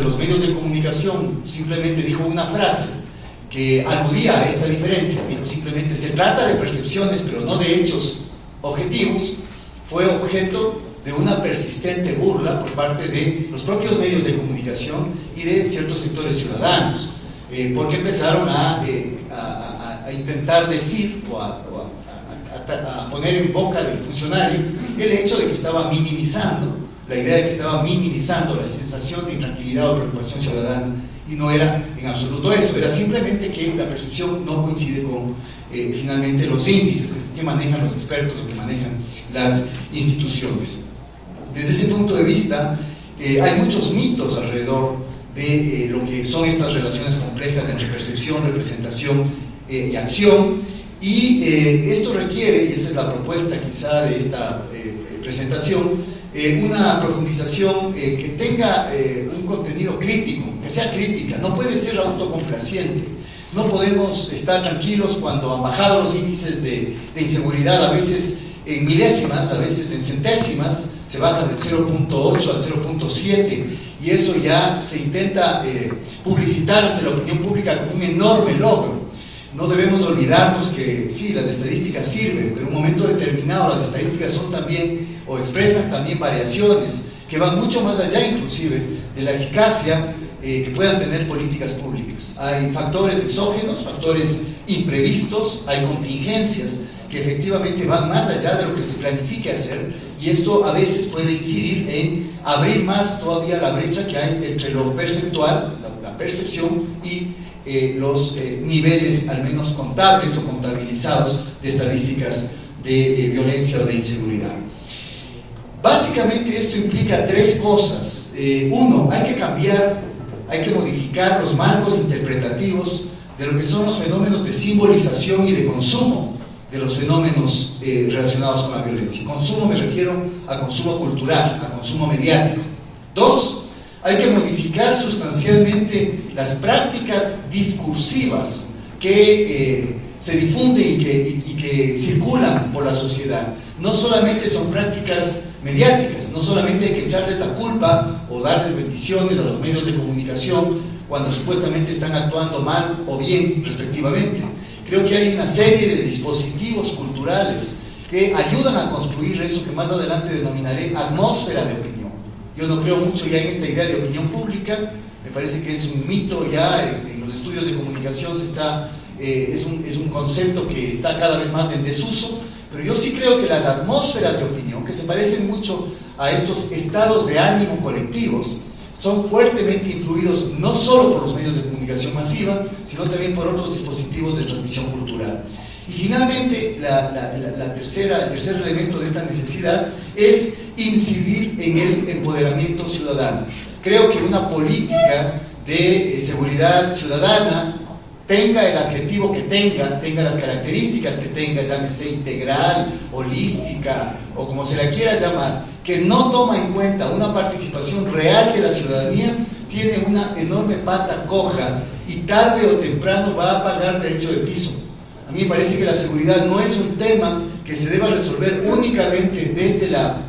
de los medios de comunicación simplemente dijo una frase que aludía a esta diferencia. Dijo simplemente: se trata de percepciones, pero no de hechos objetivos. Fue objeto de una persistente burla por parte de los propios medios de comunicación y de ciertos sectores ciudadanos, porque empezaron a intentar decir o a poner en boca del funcionario el hecho de que estaba minimizando, la idea de que estaba minimizando la sensación de intranquilidad o preocupación ciudadana, y no era en absoluto eso, era simplemente que la percepción no coincide con finalmente los índices que manejan los expertos o que manejan las instituciones. Desde ese punto de vista, hay muchos mitos alrededor de lo que son estas relaciones complejas entre percepción, representación y acción, y esto requiere, y esa es la propuesta quizá de esta presentación, una profundización que tenga un contenido crítico, que sea crítica. No puede ser autocomplaciente. No podemos estar tranquilos cuando han bajado los índices de inseguridad, a veces en milésimas, a veces en centésimas, se baja del 0.8 al 0.7, y eso ya se intenta publicitar ante la opinión pública como un enorme logro. No debemos olvidarnos que sí, las estadísticas sirven, pero en un momento determinado las estadísticas son también, o expresan también, variaciones que van mucho más allá inclusive de la eficacia que puedan tener políticas públicas. Hay factores exógenos, factores imprevistos, hay contingencias que efectivamente van más allá de lo que se planifique hacer, y esto a veces puede incidir en abrir más todavía la brecha que hay entre lo perceptual, la percepción, y los niveles al menos contables o contabilizados de estadísticas de violencia o de inseguridad. Básicamente esto implica tres cosas. Uno, hay que cambiar, hay que modificar los marcos interpretativos de lo que son los fenómenos de simbolización y de consumo de los fenómenos relacionados con la violencia. Consumo me refiero a consumo cultural, a consumo mediático. Dos, hay que modificar sustancialmente las prácticas discursivas que se difunden y que circulan por la sociedad. No solamente son prácticas mediáticas, no solamente hay que echarles la culpa o darles bendiciones a los medios de comunicación cuando supuestamente están actuando mal o bien respectivamente. Creo que hay una serie de dispositivos culturales que ayudan a construir eso que más adelante denominaré atmósfera de opinión. Yo no creo mucho ya en esta idea de opinión pública, me parece que es un mito ya, en los estudios de comunicación es un concepto que está cada vez más en desuso, pero yo sí creo que las atmósferas de opinión, que se parecen mucho a estos estados de ánimo colectivos, son fuertemente influidos no solo por los medios de comunicación masiva, sino también por otros dispositivos de transmisión cultural. Y finalmente, el tercer elemento de esta necesidad es incidir en el empoderamiento ciudadano. Creo que una política de seguridad ciudadana, tenga el adjetivo que tenga las características que tenga, llámese integral, holística o como se la quiera llamar, que no toma en cuenta una participación real de la ciudadanía, tiene una enorme pata coja y tarde o temprano va a pagar derecho de piso. A mí me parece que la seguridad no es un tema que se deba resolver únicamente desde la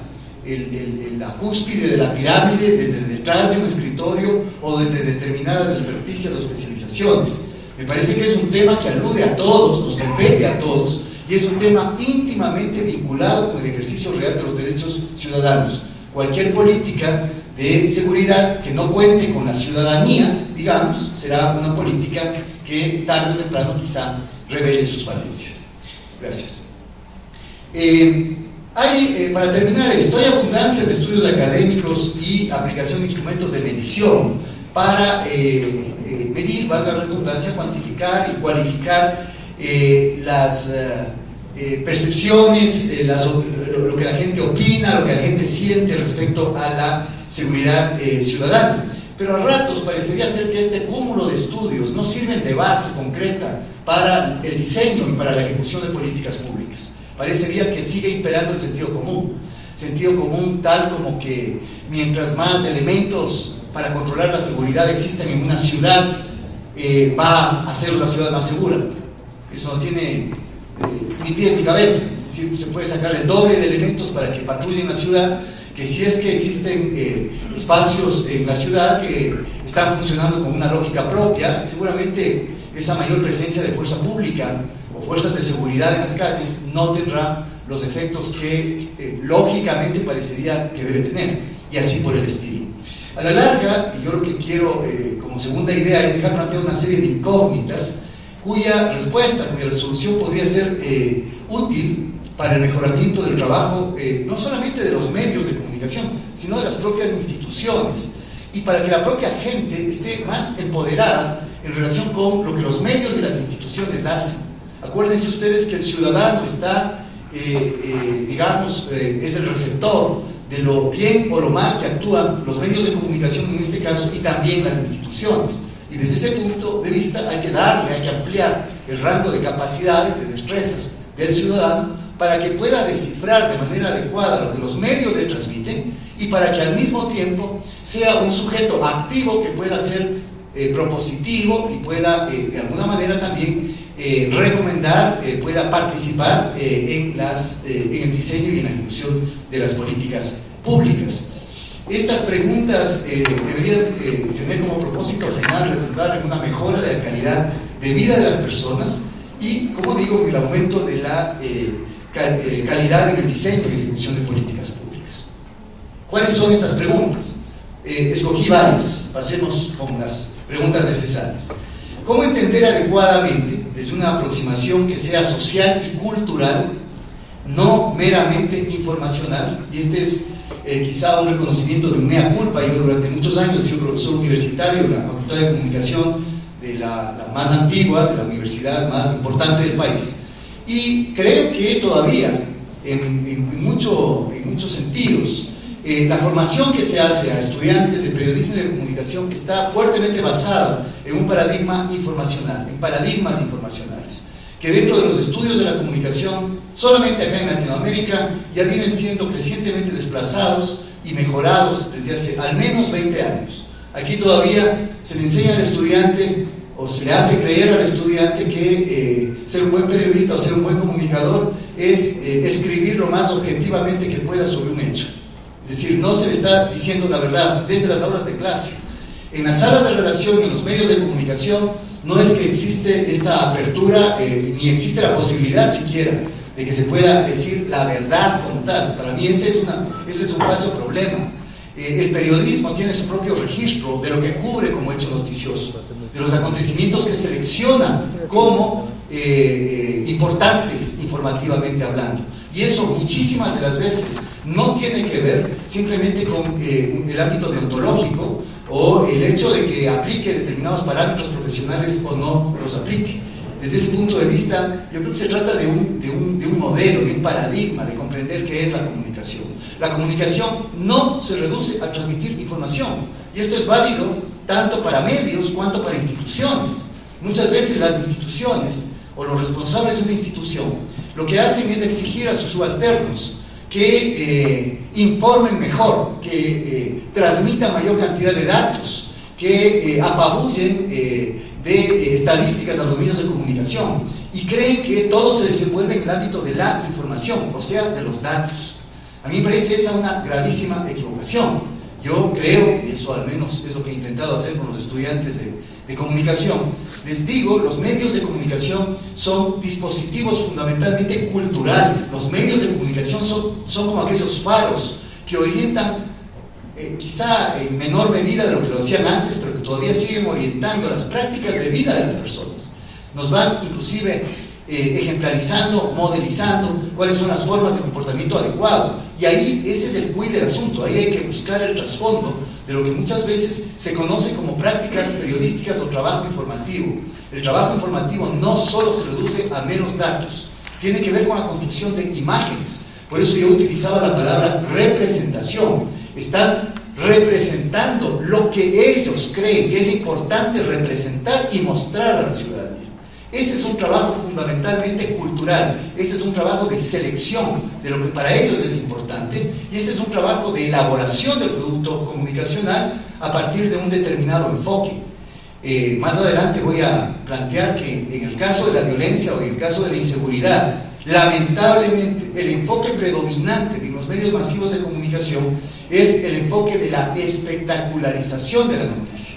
cúspide de la pirámide, desde detrás de un escritorio o desde determinadas experticias o especializaciones. Me parece que es un tema que alude a todos, nos compete a todos, y es un tema íntimamente vinculado con el ejercicio real de los derechos ciudadanos. Cualquier política de seguridad que no cuente con la ciudadanía, digamos, será una política que tarde o temprano quizá revele sus falencias. Gracias. Para terminar esto, hay abundancias de estudios académicos y aplicación de instrumentos de medición para medir, valga la redundancia, cuantificar y cualificar las percepciones, lo que la gente opina, lo que la gente siente respecto a la seguridad ciudadana. Pero a ratos parecería ser que este cúmulo de estudios no sirven de base concreta para el diseño y para la ejecución de políticas públicas. Parecería que sigue imperando el sentido común tal como que mientras más elementos para controlar la seguridad existen en una ciudad, va a ser una ciudad más segura. Eso no tiene ni pies ni cabeza. Es decir, se puede sacar el doble de elementos para que patrullen la ciudad que si es que existen espacios en la ciudad que están funcionando con una lógica propia, seguramente esa mayor presencia de fuerza pública o fuerzas de seguridad en las calles no tendrá los efectos que lógicamente parecería que debe tener, y así por el estilo. A la larga, yo lo que quiero como segunda idea es dejar planteada una serie de incógnitas cuya respuesta, cuya resolución podría ser útil para el mejoramiento del trabajo, no solamente de los medios de comunicación, sino de las propias instituciones, y para que la propia gente esté más empoderada en relación con lo que los medios y las instituciones hacen. Acuérdense ustedes que el ciudadano está, digamos, es el receptor de lo bien o lo mal que actúan los medios de comunicación en este caso, y también las instituciones. Y desde ese punto de vista hay que ampliar el rango de capacidades, de destrezas del ciudadano, para que pueda descifrar de manera adecuada lo que los medios le transmiten, y para que al mismo tiempo sea un sujeto activo que pueda ser propositivo y pueda de alguna manera también recomendar, pueda participar en el diseño y en la ejecución de las políticas públicas. Estas preguntas deberían tener como propósito final redundar en una mejora de la calidad de vida de las personas y, como digo, en el aumento de la calidad en el diseño y ejecución de políticas públicas. ¿Cuáles son estas preguntas? Escogí varias, pasemos con las preguntas necesarias. ¿Cómo entender adecuadamente, desde una aproximación que sea social y cultural, no meramente informacional? Y este es quizá un reconocimiento de un mea culpa. Yo durante muchos años he sido profesor universitario en la Facultad de Comunicación de la más antigua, de la universidad más importante del país. Y creo que todavía, en muchos sentidos, la formación que se hace a estudiantes de periodismo y de comunicación está fuertemente basada en un paradigma informacional, en paradigmas informacionales, que dentro de los estudios de la comunicación, solamente acá en Latinoamérica, ya vienen siendo crecientemente desplazados y mejorados desde hace al menos 20 años. Aquí todavía se le enseña al estudiante, o se le hace creer al estudiante que ser un buen periodista o ser un buen comunicador es escribir lo más objetivamente que pueda sobre un hecho. Es decir, no se le está diciendo la verdad desde las aulas de clase. En las salas de redacción y en los medios de comunicación no es que existe esta apertura, ni existe la posibilidad siquiera de que se pueda decir la verdad como tal. Para mí ese es un falso problema. El periodismo tiene su propio registro de lo que cubre como hecho noticioso, de los acontecimientos que selecciona como importantes informativamente hablando. Y eso muchísimas de las veces no tiene que ver simplemente con el ámbito deontológico o el hecho de que aplique determinados parámetros profesionales o no los aplique. Desde ese punto de vista, yo creo que se trata de un modelo, de un paradigma, de comprender qué es la comunicación. La comunicación no se reduce a transmitir información, y esto es válido tanto para medios cuanto para instituciones. Muchas veces las instituciones o los responsables de una institución lo que hacen es exigir a sus subalternos que informen mejor, que transmitan mayor cantidad de datos, que apabullen de estadísticas a los medios de comunicación, y creen que todo se desenvuelve en el ámbito de la información, o sea, de los datos. A mí me parece esa una gravísima equivocación. Yo creo, y eso al menos es lo que he intentado hacer con los estudiantes de comunicación, les digo, los medios de comunicación son dispositivos fundamentalmente culturales. Los medios de comunicación son como aquellos faros que orientan, quizá en menor medida de lo que lo hacían antes, pero que todavía siguen orientando las prácticas de vida de las personas. Nos van inclusive ejemplarizando, modelizando cuáles son las formas de comportamiento adecuado. Y ahí ese es el quid del asunto. Ahí hay que buscar el trasfondo de lo que muchas veces se conoce como prácticas periodísticas o trabajo informativo. El trabajo informativo no solo se reduce a meros datos, tiene que ver con la construcción de imágenes. Por eso yo utilizaba la palabra representación. Están representando lo que ellos creen que es importante representar y mostrar a la ciudadanía. Ese es un trabajo fundamentalmente cultural, ese es un trabajo de selección de lo que para ellos es importante, y ese es un trabajo de elaboración del producto comunicacional a partir de un determinado enfoque. Más adelante voy a plantear que en el caso de la violencia o en el caso de la inseguridad, Lamentablemente, el enfoque predominante de los medios masivos de comunicación es el enfoque de la espectacularización de la noticia.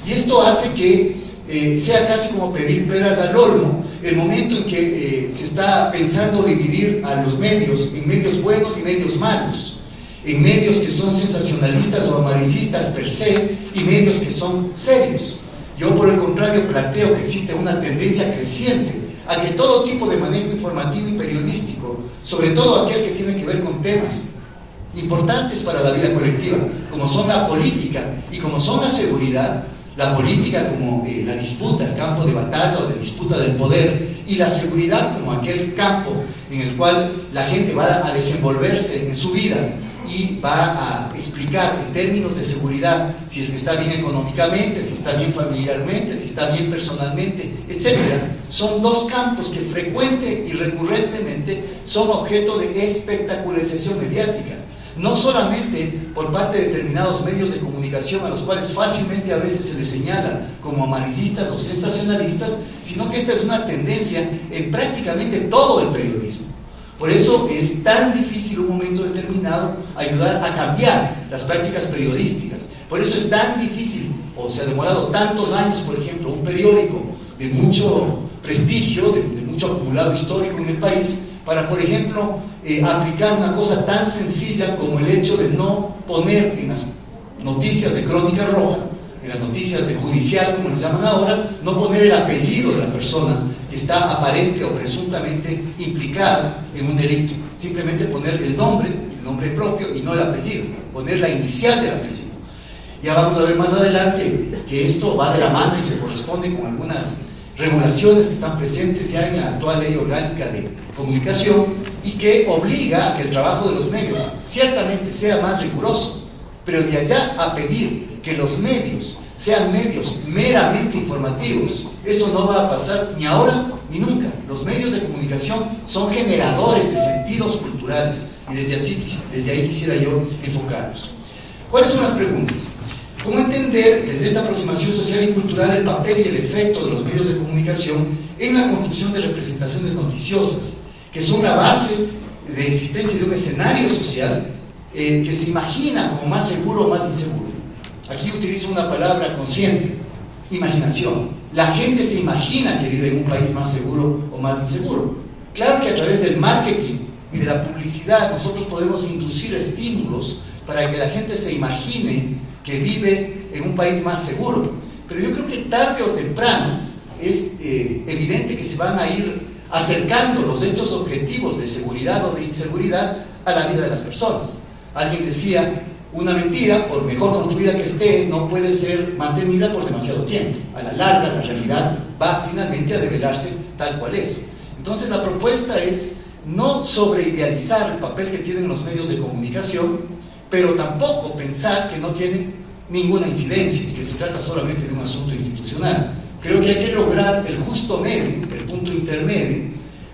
Y esto hace que sea casi como pedir peras al olmo el momento en que se está pensando dividir a los medios en medios buenos y medios malos, en medios que son sensacionalistas o amarillistas per se y medios que son serios. Yo, por el contrario, planteo que existe una tendencia creciente a que todo tipo de manejo informativo y periodístico, sobre todo aquel que tiene que ver con temas importantes para la vida colectiva, como son la política y como son la seguridad, la política como la disputa, el campo de batalla o de disputa del poder, y la seguridad como aquel campo en el cual la gente va a desenvolverse en su vida y va a explicar en términos de seguridad si es que está bien económicamente, si está bien familiarmente, si está bien personalmente, etc. Son dos campos que frecuente y recurrentemente son objeto de espectacularización mediática, no solamente por parte de determinados medios de comunicación a los cuales fácilmente a veces se les señala como amarillistas o sensacionalistas, sino que esta es una tendencia en prácticamente todo el periodismo. Por eso es tan difícil en un momento determinado ayudar a cambiar las prácticas periodísticas. Por eso es tan difícil, o se ha demorado tantos años, por ejemplo, un periódico de mucho prestigio, de mucho acumulado histórico en el país, para, por ejemplo, aplicar una cosa tan sencilla como el hecho de no poner en las noticias de crónica roja, en las noticias de judicial, como les llaman ahora, no poner el apellido de la persona que está aparente o presuntamente implicada en un delito. Simplemente poner el nombre propio y no el apellido, poner la inicial del apellido. Ya vamos a ver más adelante que esto va de la mano y se corresponde con algunas regulaciones que están presentes ya en la actual ley orgánica de comunicación y que obliga a que el trabajo de los medios ciertamente sea más riguroso, pero de allá a pedir que los medios sean medios meramente informativos, eso no va a pasar ni ahora ni nunca. Los medios de comunicación son generadores de sentidos culturales y desde ahí quisiera yo enfocarnos. ¿Cuáles son las preguntas? ¿Cómo entender desde esta aproximación social y cultural el papel y el efecto de los medios de comunicación en la construcción de representaciones noticiosas, que son la base de existencia de un escenario social que se imagina como más seguro o más inseguro? Aquí utilizo una palabra consciente: imaginación. La gente se imagina que vive en un país más seguro o más inseguro. Claro que a través del marketing y de la publicidad nosotros podemos inducir estímulos para que la gente se imagine que vive en un país más seguro, pero yo creo que tarde o temprano es evidente que se van a ir acercando los hechos objetivos de seguridad o de inseguridad a la vida de las personas. Alguien decía: una mentira, por mejor construida que esté, no puede ser mantenida por demasiado tiempo. A la larga, la realidad va finalmente a develarse tal cual es. Entonces, la propuesta es no sobreidealizar el papel que tienen los medios de comunicación, pero tampoco pensar que no tienen ninguna incidencia y que se trata solamente de un asunto institucional. Creo que hay que lograr el justo medio, el punto intermedio,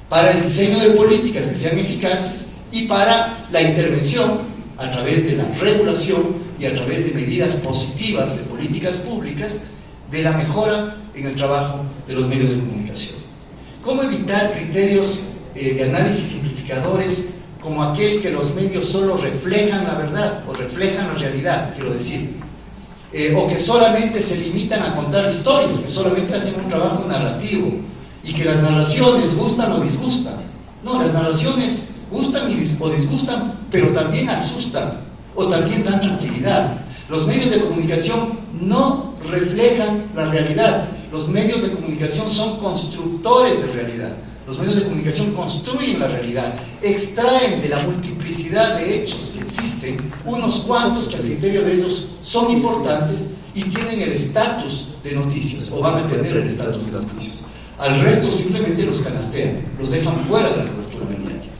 para el diseño de políticas que sean eficaces y para la intervención a través de la regulación y a través de medidas positivas de políticas públicas de la mejora en el trabajo de los medios de comunicación. ¿Cómo evitar criterios de análisis simplificadores como aquel que los medios solo reflejan la verdad o reflejan la realidad, quiero decir, o que solamente se limitan a contar historias, que solamente hacen un trabajo narrativo y que las narraciones gustan o disgustan? No, las narraciones gustan o disgustan, pero también asustan o también dan tranquilidad. Los medios de comunicación no reflejan la realidad. Los medios de comunicación son constructores de realidad. Los medios de comunicación construyen la realidad, extraen de la multiplicidad de hechos que existen unos cuantos que al criterio de ellos son importantes y tienen el estatus de noticias, o van a tener el estatus de noticias. Al resto simplemente los canastean, los dejan fuera de la cobertura mediática.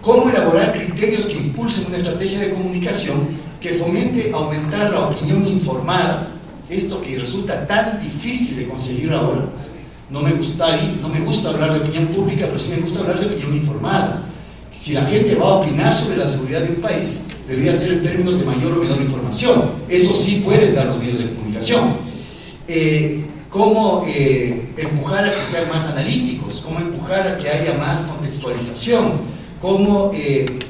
¿Cómo elaborar criterios que impulsen una estrategia de comunicación que fomente aumentar la opinión informada? Esto que resulta tan difícil de conseguir ahora. No me gusta hablar de opinión pública, pero sí me gusta hablar de opinión informada. Si la gente va a opinar sobre la seguridad de un país, debería ser en términos de mayor o menor información. Eso sí pueden dar los medios de comunicación. cómo empujar a que sean más analíticos, cómo empujar a que haya más contextualización, cómo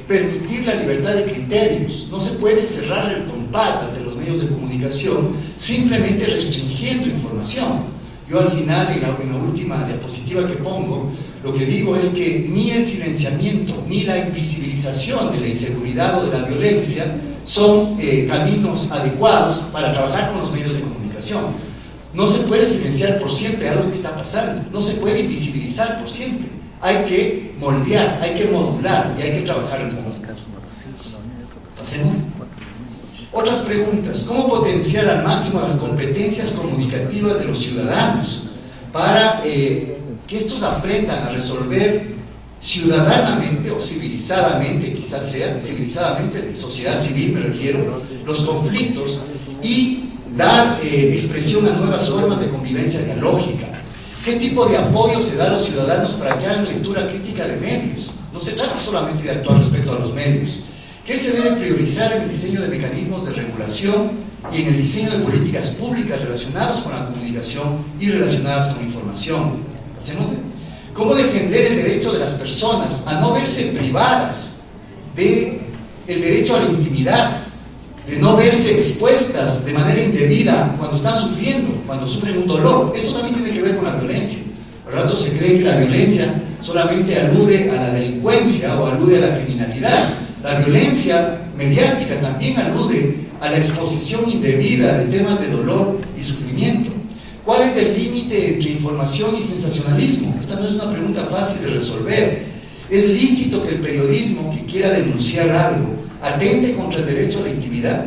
permitir la libertad de criterios. No se puede cerrar el compás ante los medios de comunicación simplemente restringiendo información. Yo al final, en la última diapositiva que pongo, lo que digo es que ni el silenciamiento ni la invisibilización de la inseguridad o de la violencia son caminos adecuados para trabajar con los medios de comunicación. No se puede silenciar por siempre algo que está pasando, no se puede invisibilizar por siempre. Hay que moldear, hay que modular y hay que trabajar en conjunto. ¿Hacemos? Otras preguntas. ¿Cómo potenciar al máximo las competencias comunicativas de los ciudadanos para que estos aprendan a resolver ciudadanamente o civilizadamente, quizás sea civilizadamente, de sociedad civil me refiero, los conflictos y dar expresión a nuevas formas de convivencia dialógica? ¿Qué tipo de apoyo se da a los ciudadanos para que hagan lectura crítica de medios? No se trata solamente de actuar respecto a los medios. ¿Qué se debe priorizar en el diseño de mecanismos de regulación y en el diseño de políticas públicas relacionadas con la comunicación y relacionadas con la información? ¿Hacemos? ¿Cómo defender el derecho de las personas a no verse privadas del derecho a la intimidad, de no verse expuestas de manera indebida cuando están sufriendo, cuando sufren un dolor? Esto también tiene que ver con la violencia. Por lo tanto, se cree que la violencia solamente alude a la delincuencia o alude a la criminalidad. La violencia mediática también alude a la exposición indebida de temas de dolor y sufrimiento. ¿Cuál es el límite entre información y sensacionalismo? Esta no es una pregunta fácil de resolver. ¿Es lícito que el periodismo que quiera denunciar algo atente contra el derecho a la intimidad?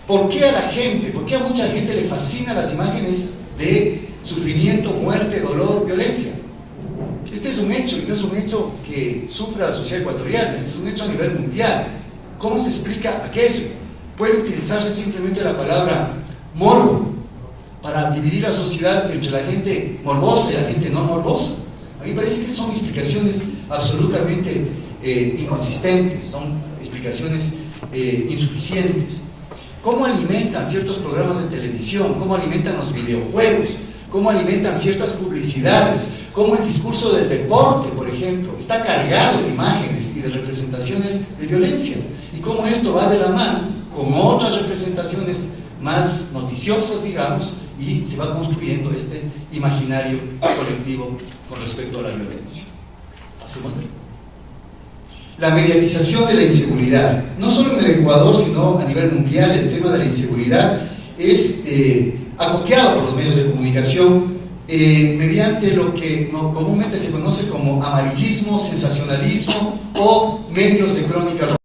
¿Por qué a la gente, por qué a mucha gente le fascinan las imágenes de sufrimiento, muerte, dolor, violencia? Este es un hecho, y no es un hecho que sufra la sociedad ecuatoriana, este es un hecho a nivel mundial. ¿Cómo se explica aquello? Puede utilizarse simplemente la palabra morbo para dividir la sociedad entre la gente morbosa y la gente no morbosa. A mí me parece que son explicaciones absolutamente inconsistentes, son explicaciones insuficientes. ¿Cómo alimentan ciertos programas de televisión? ¿Cómo alimentan los videojuegos? ¿Cómo alimentan ciertas publicidades? ¿Cómo el discurso del deporte, por ejemplo, está cargado de imágenes y de representaciones de violencia? Y cómo esto va de la mano con otras representaciones más noticiosas, digamos, y se va construyendo este imaginario colectivo con respecto a la violencia. ¿Hacemos? La mediatización de la inseguridad. No solo en el Ecuador, sino a nivel mundial, el tema de la inseguridad es acopiado por los medios de comunicación mediante lo que comúnmente se conoce como amarillismo, sensacionalismo o medios de crónica